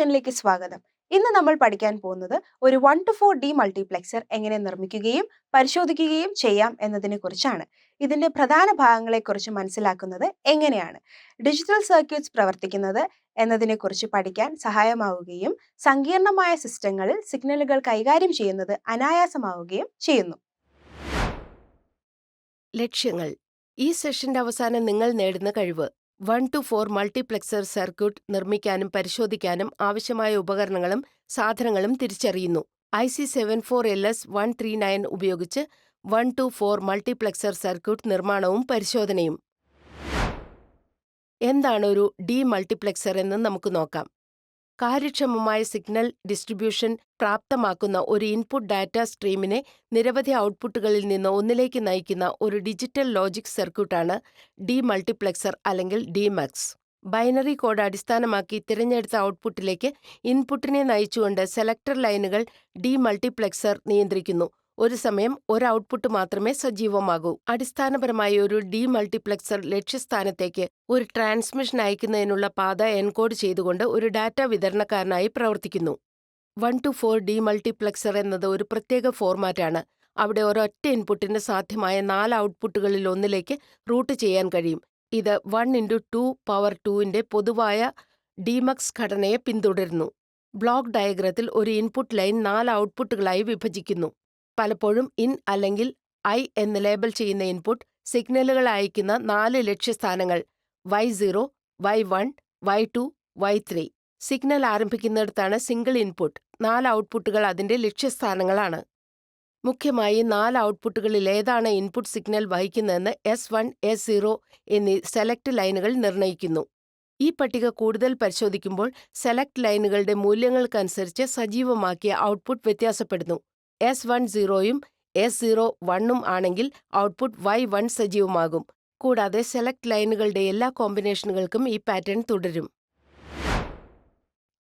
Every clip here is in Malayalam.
സെഷനിലേക്ക് സ്വാഗതം. ഇന്ന് നമ്മൾ പഠിക്കാൻ പോകുന്നത് ഒരു 1 to 4 ഡി മൾട്ടിപ്ലക്സർ എങ്ങനെ നിർമ്മിക്കുകയും പരിശോധിക്കുകയും ചെയ്യാം എന്നതിനെ കുറിച്ചാണ്. ഇതിന്റെ പ്രധാന ഭാഗങ്ങളെക്കുറിച്ച് മനസ്സിലാക്കുന്നത് എങ്ങനെയാണ് ഡിജിറ്റൽ സർക്യൂട്ട്സ് പ്രവർത്തിക്കുന്നത് എന്നതിനെ കുറിച്ച് പഠിക്കാൻ സഹായമാവുകയും സങ്കീർണമായ സിസ്റ്റങ്ങളിൽ സിഗ്നലുകൾ കൈകാര്യം ചെയ്യുന്നത് അനായാസമാവുകയും ചെയ്യുന്നു. ലക്ഷ്യങ്ങൾ. ഈ സെഷന്റെ അവസാനം നിങ്ങൾ നേടുന്ന കഴിവ് 1 to 4 മൾട്ടിപ്ലക്സർ സർക്യൂട്ട് നിർമ്മിക്കാനും പരിശോധിക്കാനും ആവശ്യമായ ഉപകരണങ്ങളും സാധനങ്ങളും തിരിച്ചറിയുന്നു. IC74LS139 ഉപയോഗിച്ച് 1 to 4 മൾട്ടിപ്ലക്സർ സർക്യൂട്ട് നിർമ്മാണവും പരിശോധനയും. എന്താണ് ഒരു ഡി മൾട്ടിപ്ലക്സർ എന്ന് നമുക്ക് നോക്കാം. കാര്യക്ഷമമായ സിഗ്നൽ ഡിസ്ട്രിബ്യൂഷൻ പ്രാപ്തമാക്കുന്ന ഒരു ഇൻപുട്ട് ഡാറ്റ സ്ട്രീമിനെ നിരവധി ഔട്ട്പുട്ടുകളിൽ നിന്ന് ഒന്നിലേക്ക് നയിക്കുന്ന ഒരു ഡിജിറ്റൽ ലോജിക് സർക്യൂട്ടാണ് ഡി മൾട്ടിപ്ലക്സർ അല്ലെങ്കിൽ ഡിമക്സ്. ബൈനറി കോഡ് അടിസ്ഥാനമാക്കി തിരഞ്ഞെടുത്ത ഔട്ട്പുട്ടിലേക്ക് ഇൻപുട്ടിനെ നയിച്ചുകൊണ്ട് സെലക്ടർ ലൈനുകൾ ഡി മൾട്ടിപ്ലക്സർ നിയന്ത്രിക്കുന്നു. ഒരു സമയം ഒരു ഔട്ട്പുട്ട് മാത്രമേ സജീവമാകൂ. അടിസ്ഥാനപരമായി ഒരു ഡി മൾട്ടിപ്ലക്സർ ലക്ഷ്യസ്ഥാനത്തേക്ക് ഒരു ട്രാൻസ്മിഷൻ അയക്കുന്നതിനുള്ള പാത എൻകോഡ് ചെയ്തുകൊണ്ട് ഒരു ഡാറ്റ വിതരണക്കാരനായി പ്രവർത്തിക്കുന്നു. 1 to 4 ഡി മൾട്ടിപ്ലക്സർ എന്നത് ഒരു പ്രത്യേക ഫോർമാറ്റാണ്. അവിടെ ഒരൊറ്റ ഇൻപുട്ടിന് സാധ്യമായ 4 ഔട്ട്പുട്ടുകളിൽ ഒന്നിലേക്ക് റൂട്ട് ചെയ്യാൻ കഴിയും. ഇത് 1x2^2ന്റെ പൊതുവായ ഡിമക്സ് ഘടനയെ പിന്തുടരുന്നു. ബ്ലോക്ക് ഡയഗ്രത്തിൽ ഒരു ഇൻപുട്ട് ലൈൻ 4 ഔട്ട്പുട്ടുകളായി വിഭജിക്കുന്നു. പലപ്പോഴും ഇൻ അല്ലെങ്കിൽ ഐ എന്ന് ലേബൽ ചെയ്യുന്ന ഇൻപുട്ട് സിഗ്നലുകൾ അയക്കുന്ന 4 ലക്ഷ്യസ്ഥാനങ്ങൾ Y0, Y1, Y2, Y3. സിഗ്നൽ ആരംഭിക്കുന്നിടത്താണ് സിംഗിൾ ഇൻപുട്ട്. 4 ഔട്ട്പുട്ടുകൾ അതിന്റെ ലക്ഷ്യസ്ഥാനങ്ങളാണ്. മുഖ്യമായി 4 ഔട്ട്പുട്ടുകളിൽ ഏതാണ് ഇൻപുട്ട് സിഗ്നൽ വഹിക്കുന്നതെന്ന് S1, S0 എന്നീ സെലക്ട് ലൈനുകൾ നിർണ്ണയിക്കുന്നു. ഈ പട്ടിക കൂടുതൽ പരിശോധിക്കുമ്പോൾ സെലക്ട് ലൈനുകളുടെ മൂല്യങ്ങൾക്കനുസരിച്ച് സജീവമാക്കിയ ഔട്ട്പുട്ട് വ്യത്യാസപ്പെടുന്നു. S10ഉം S01ഉം ആണെങ്കിൽ ഔട്ട്പുട്ട് Y1 സജീവമാകും. കൂടാതെ സെലക്ട് ലൈനുകളുടെ എല്ലാ കോമ്പിനേഷനുകൾക്കും ഈ പാറ്റേൺ തുടരും.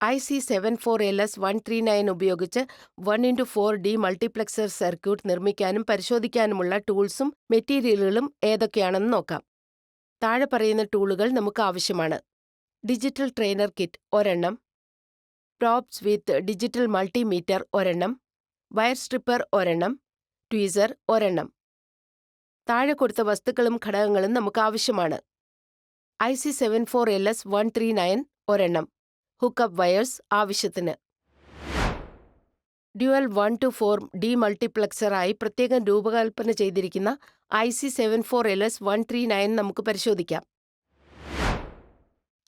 IC74LS139 ഉപയോഗിച്ച് 1x4 ഡി മൾട്ടിപ്ലക്സർ സർക്യൂട്ട് നിർമ്മിക്കാനും പരിശോധിക്കാനുമുള്ള ടൂൾസും മെറ്റീരിയലുകളും ഏതൊക്കെയാണെന്ന് നോക്കാം. താഴെ പറയുന്ന ടൂളുകൾ നമുക്ക് ആവശ്യമാണ്. ഡിജിറ്റൽ ട്രെയിനർ കിറ്റ് ഒരെണ്ണം, പ്രോബ്സ് വിത്ത് ഡിജിറ്റൽ മൾട്ടിമീറ്റർ ഒരെണ്ണം, വയർ സ്ട്രിപ്പർ ഒരെണ്ണം, ട്വീസർ ഒരെണ്ണം. താഴെ കൊടുത്ത വസ്തുക്കളും ഘടകങ്ങളും നമുക്ക് ആവശ്യമാണ്. IC74LS139 ഒരെണ്ണം, ഹുക്കപ്പ് വയേഴ്സ് ആവശ്യത്തിന്. ഡ്യുവൽ 1 to 4 ഡി മൾട്ടിപ്ലക്സറായി പ്രത്യേകം രൂപകൽപ്പന ചെയ്തിരിക്കുന്ന IC74LS139 നമുക്ക് പരിശോധിക്കാം.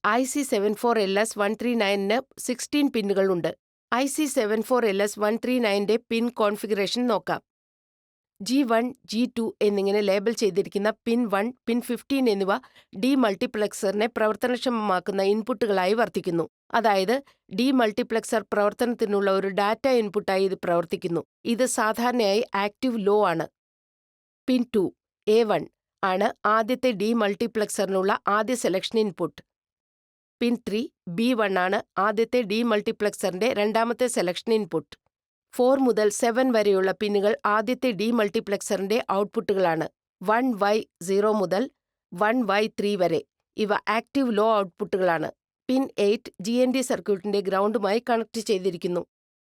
IC74LS139ന് 16 പിന്നുകളുണ്ട്. IC74LS139ന്റെ പിൻ കോൺഫിഗറേഷൻ നോക്കാം. G1, G2 എന്നിങ്ങനെ ലേബൽ ചെയ്തിരിക്കുന്ന പിൻ 1, പിൻ 15 എന്നിവ ഡി മൾട്ടിപ്ലക്സറിനെ പ്രവർത്തനക്ഷമമാക്കുന്ന ഇൻപുട്ടുകളായി വർത്തിക്കുന്നു. അതായത് ഡി മൾട്ടിപ്ലക്സർ പ്രവർത്തനത്തിനുള്ള ഒരു ഡാറ്റ ഇൻപുട്ടായി ഇത് പ്രവർത്തിക്കുന്നു. ഇത് സാധാരണയായി ആക്റ്റീവ് ലോ ആണ്. പിൻ 2, A1 ആണ് ആദ്യത്തെ ഡി മൾട്ടിപ്ലക്സറിനുള്ള ആദ്യ സെലക്ഷൻ ഇൻപുട്ട്. പിൻ 3, B1 ആണ് ആദ്യത്തെ ഡി മൾട്ടിപ്ലക്സറിന്റെ രണ്ടാമത്തെ സെലക്ഷൻ ഇൻപുട്ട്. 4 മുതൽ 7 വരെയുള്ള പിന്നുകൾ ആദ്യത്തെ ഡി മൾട്ടിപ്ലക്സറിന്റെ ഔട്ട്പുട്ടുകളാണ്. 1Y0 മുതൽ 1Y3 വരെ ഇവ ആക്റ്റീവ് ലോ ഔട്ട്പുട്ടുകളാണ്. പിൻ 8 GND സർക്യൂട്ടിന്റെ ഗ്രൗണ്ടുമായി കണക്ട് ചെയ്തിരിക്കുന്നു.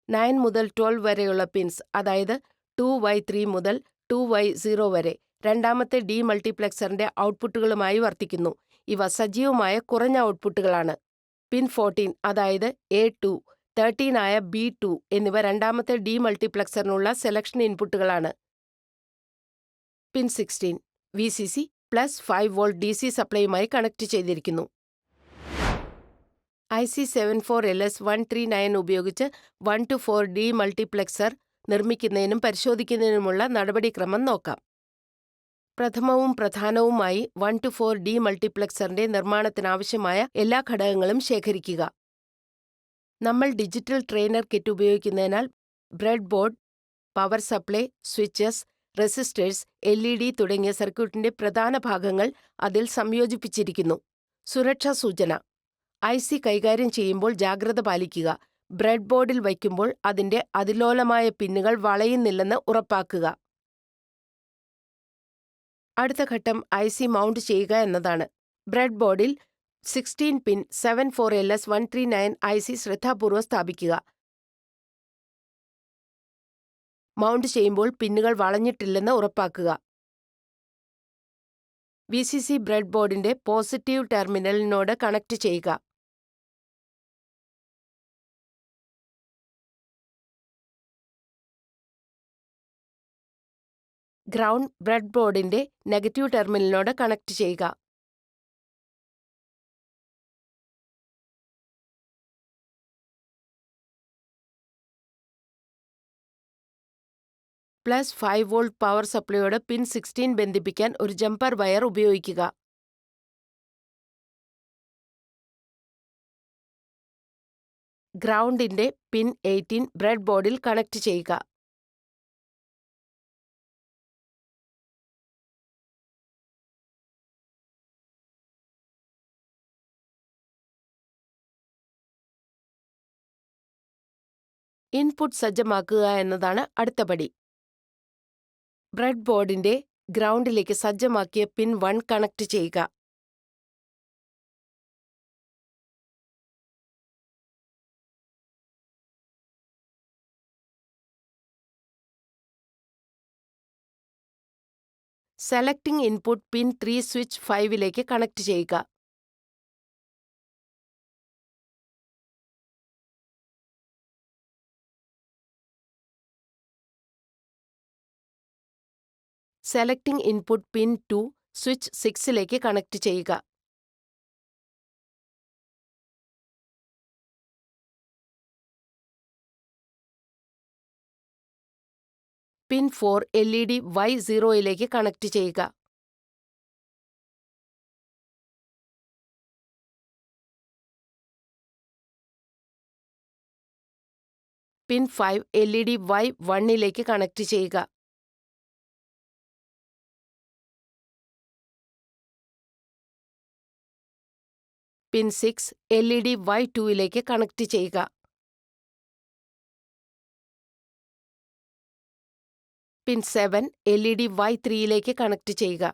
9 മുതൽ 12 വരെയുള്ള പിൻസ്, അതായത് 2Y3 മുതൽ 2Y0 വരെ രണ്ടാമത്തെ ഡി മൾട്ടിപ്ലക്സറിന്റെ ഔട്ട്പുട്ടുകളുമായി വർത്തിക്കുന്നു. ഇവ സജീവമായ കുറഞ്ഞ ഔട്ട്പുട്ടുകളാണ്. പിൻ 14, അതായത് A2, 13 ആയ B2 എന്നിവ രണ്ടാമത്തെ ഡി മൾട്ടിപ്ലക്സറിനുള്ള സെലക്ഷൻ ഇൻപുട്ടുകളാണ്. Pin 16 VCC plus 5V DC സപ്ലൈയുമായി കണക്ട് ചെയ്തിരിക്കുന്നു. IC74LS139 ഉപയോഗിച്ച് 1 to 4 ഡി മൾട്ടിപ്ലക്സർ നിർമ്മിക്കുന്നതിനും പരിശോധിക്കുന്നതിനുമുള്ള നടപടിക്രമം നോക്കാം. പ്രഥമവും പ്രധാനവുമായി 1 to 4 ഡി മൾട്ടിപ്ലക്സറിന്റെ നിർമ്മാണത്തിനാവശ്യമായ എല്ലാ ഘടകങ്ങളും ശേഖരിക്കുക. നമ്മൾ ഡിജിറ്റൽ ട്രെയിനർ കിറ്റ് ഉപയോഗിക്കുന്നതിനാൽ bread board, power supply, switches, resistors, LED തുടങ്ങിയ സർക്യൂട്ടിന്റെ പ്രധാന ഭാഗങ്ങൾ അതിൽ സംയോജിപ്പിച്ചിരിക്കുന്നു. സുരക്ഷാ സൂചന: IC കൈകാര്യം ചെയ്യുമ്പോൾ ജാഗ്രത പാലിക്കുക. ബ്രെഡ് ബോർഡിൽ വയ്ക്കുമ്പോൾ അതിന്റെ അതിലോലമായ പിന്നുകൾ വളയുന്നില്ലെന്ന് ഉറപ്പാക്കുക. അടുത്ത ഘട്ടം IC മൗണ്ട് ചെയ്യുക എന്നതാണ്. ബ്രെഡ് ബോർഡിൽ 16 പിൻ 74LS139 IC ശ്രദ്ധാപൂർവ്വം സ്ഥാപിക്കുക. മൗണ്ട് ചെയ്യുമ്പോൾ പിന്നുകൾ വളഞ്ഞിട്ടില്ലെന്ന് ഉറപ്പാക്കുക. VCC ബ്രെഡ് ബോർഡിന്റെ പോസിറ്റീവ് ടെർമിനലിനോട് കണക്ട് ചെയ്യുക. ഗ്രൗണ്ട് ബ്രെഡ് ബോർഡിന്റെ നെഗറ്റീവ് ടെർമിനലിനോട് കണക്ട് ചെയ്യുക. +5 വോൾട്ട് പവർ സപ്ലൈയോട് പിൻ 16 ബന്ധിപ്പിക്കാൻ ഒരു ജമ്പർ വയർ ഉപയോഗിക്കുക. ഗ്രൗണ്ടിന്റെ പിൻ 18 ബ്രെഡ് ബോർഡിൽ കണക്ട് ചെയ്യുക. ഇൻപുട്ട് സജ്ജമാക്കുക എന്നതാണ് അടുത്ത പടി. ബ്രെഡ് ബോർഡിന്റെ ഗ്രൗണ്ടിലേക്ക് സജ്ജമാക്കിയ പിൻ 1 കണക്ട് ചെയ്യുക. സെലക്ടിംഗ് ഇൻപുട്ട് പിൻ 3 സ്വിച്ച് 5ലേക്ക് കണക്ട് ചെയ്യുക. സെലക്ടിംഗ് ഇൻപുട്ട് പിൻ 2 സ്വിച്ച് 6ലേക്ക് കണക്ട് ചെയ്യുക. പിൻ 4 LED Y0യിലേക്ക് കണക്ട് ചെയ്യുക. പിൻ 5 LED Y1ലേക്ക് കണക്ട് ചെയ്യുക. പിൻ 6 LED Y2യിലേക്ക് കണക്ട് ചെയ്യുക. പിൻ 7 LED Y3യിലേക്ക് കണക്ട് ചെയ്യുക.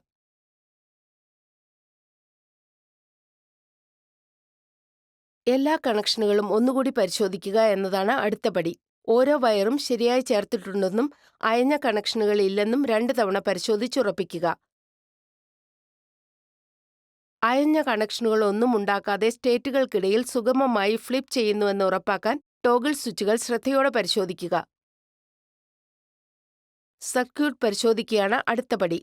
എല്ലാ കണക്ഷനുകളും ഒന്നുകൂടി പരിശോധിക്കുക എന്നതാണ് അടുത്ത പടി. ഓരോ വയറും ശരിയായി ചേർത്തിട്ടുണ്ടെന്നും അയഞ്ഞ കണക്ഷനുകൾ ഇല്ലെന്നും 2 തവണ പരിശോധിച്ചുറപ്പിക്കുക. അയഞ്ഞ കണക്ഷനുകൾ ഒന്നും ഉണ്ടാക്കാതെ സ്റ്റേറ്റുകൾക്കിടയിൽ സുഗമമായി ഫ്ലിപ്പ് ചെയ്യുന്നുവെന്ന് ഉറപ്പാക്കാൻ ടോഗിൾ സ്വിച്ചുകൾ ശ്രദ്ധയോടെ പരിശോധിക്കുക. സർക്യൂട്ട് പരിശോധിക്കുകയാണ് അടുത്ത പടി.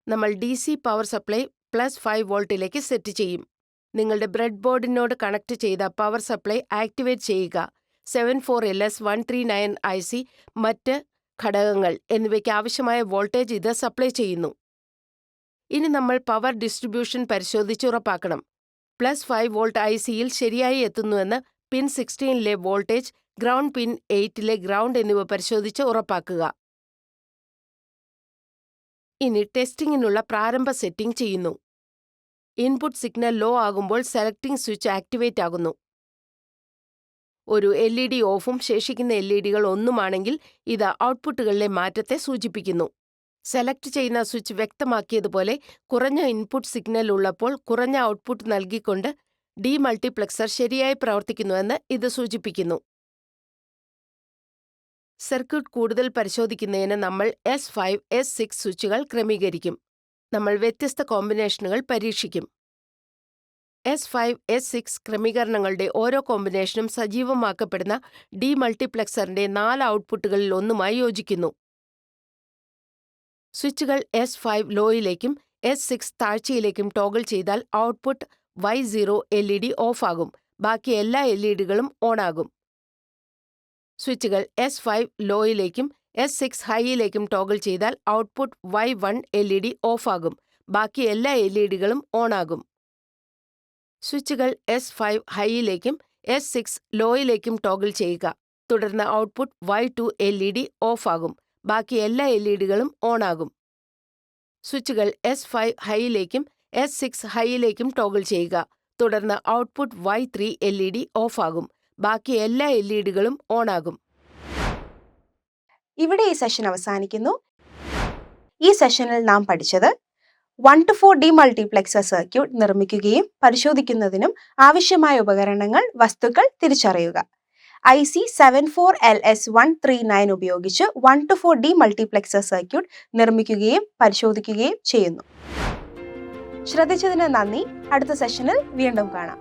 നമ്മൾ DC പവർ സപ്ലൈ +5 വോൾട്ടിലേക്ക് സെറ്റ് ചെയ്യും. നിങ്ങളുടെ ബ്രെഡ് ബോർഡിനോട് കണക്ട് ചെയ്ത പവർ സപ്ലൈ ആക്ടിവേറ്റ് ചെയ്യുക. 74LS139 IC, മറ്റ് ഘടകങ്ങൾ എന്നിവയ്ക്ക് ആവശ്യമായ വോൾട്ടേജ് ഇത് സപ്ലൈ ചെയ്യുന്നു. ഇനി നമ്മൾ പവർ ഡിസ്ട്രിബ്യൂഷൻ പരിശോധിച്ച് ഉറപ്പാക്കണം. +5 വോൾട്ട് ICയിൽ ശരിയായി എത്തുന്നുവെന്ന് പിൻ 16ലെ വോൾട്ടേജ്, ഗ്രൗണ്ട് പിൻ 8ലെ ഗ്രൗണ്ട് എന്നിവ പരിശോധിച്ച് ഉറപ്പാക്കുക. ഇനി ടെസ്റ്റിംഗിനുള്ള പ്രാരംഭ സെറ്റിംഗ് ചെയ്യുന്നു. ഇൻപുട്ട് സിഗ്നൽ ലോ ആകുമ്പോൾ സെലക്ടിംഗ് സ്വിച്ച് ആക്ടിവേറ്റ് ആകുന്നു. ഒരു LED ഓഫും ശേഷിക്കുന്ന LEDകൾ ഒന്നുമാണെങ്കിൽ ഇത് ഔട്ട്പുട്ടുകളിലെ മാറ്റത്തെ സൂചിപ്പിക്കുന്നു. സെലക്ട് ചെയ്യുന്ന സ്വിച്ച് വ്യക്തമാക്കിയതുപോലെ കുറഞ്ഞ ഇൻപുട്ട് സിഗ്നൽ ഉള്ളപ്പോൾ കുറഞ്ഞ ഔട്ട്പുട്ട് നൽകിക്കൊണ്ട് ഡീമൾട്ടിപ്ലക്സർ ശരിയായി പ്രവർത്തിക്കുന്നുവെന്ന് ഇത് സൂചിപ്പിക്കുന്നു. സർക്യൂട്ട് കൂടുതൽ പരിശോധിക്കുന്നതിന് നമ്മൾ S5, S6 സ്വിച്ചുകൾ ക്രമീകരിക്കും. നമ്മൾ വ്യത്യസ്ത കോമ്പിനേഷനുകൾ പരീക്ഷിക്കും. S5, S6 ക്രമീകരണങ്ങളുടെ ഓരോ കോമ്പിനേഷനും സജീവമാക്കപ്പെടുന്ന ഡീമൾട്ടിപ്ലക്സറിന്റെ 4 ഔട്ട്പുട്ടുകളിൽ ഒന്നുമായി യോജിക്കുന്നു. സ്വിച്ചുകൾ S5 ലോയിലേക്കും S6 താഴ്ചയിലേക്കും ടോഗിൾ ചെയ്താൽ ഔട്ട്പുട്ട് Y0 LED ഓഫാകും. ബാക്കി എല്ലാ LEDകളും ഓണാകും. സ്വിച്ചുകൾ S5 ലോയിലേക്കും S6 ഹൈയിലേക്കും ടോഗിൾ ചെയ്താൽ ഔട്ട്പുട്ട് Y1 LED ഓഫാകും. ബാക്കി എല്ലാ LEDകളും ഓണാകും. സ്വിച്ചുകൾ S5 ഹൈയിലേക്കും S6 ലോയിലേക്കും ടോഗിൾ ചെയ്യുക. തുടർന്ന് ഔട്ട്പുട്ട് Y2 LED ഓഫാകും. ബാക്കി എല്ലാ LEDകളും ഓണാകും. സ്വിച്ചുകൾ S5 ഹൈയിലേക്കും S6 ഹൈയിലേക്കും ടോഗിൾ ചെയ്യുക. തുടർന്ന് ഔട്ട്പുട്ട് Y3 LED ഓഫാകും. ബാക്കി എല്ലാ LEDകളും ഓണാകും. ഇവിടെ ഈ സെഷൻ അവസാനിക്കുന്നു. ഈ സെഷനിൽ നാം പഠിച്ചത് 1-4 ഡീമൾട്ടിപ്ലെക്സർ സർക്യൂട്ട് നിർമ്മിക്കുകയും പരിശോധിക്കുന്നതിനും ആവശ്യമായ ഉപകരണങ്ങൾ, വസ്തുക്കൾ തിരിച്ചറിയുക. IC 74LS139 ഉപയോഗിച്ച് 1-4 ഡീമൾട്ടിപ്ലെക്സർ സർക്യൂട്ട് നിർമ്മിക്കുകയും പരിശോധിക്കുകയും ചെയ്യുന്നു. ശ്രദ്ധിച്ചതിന് നന്ദി. അടുത്ത സെഷനിൽ വീണ്ടും കാണാം.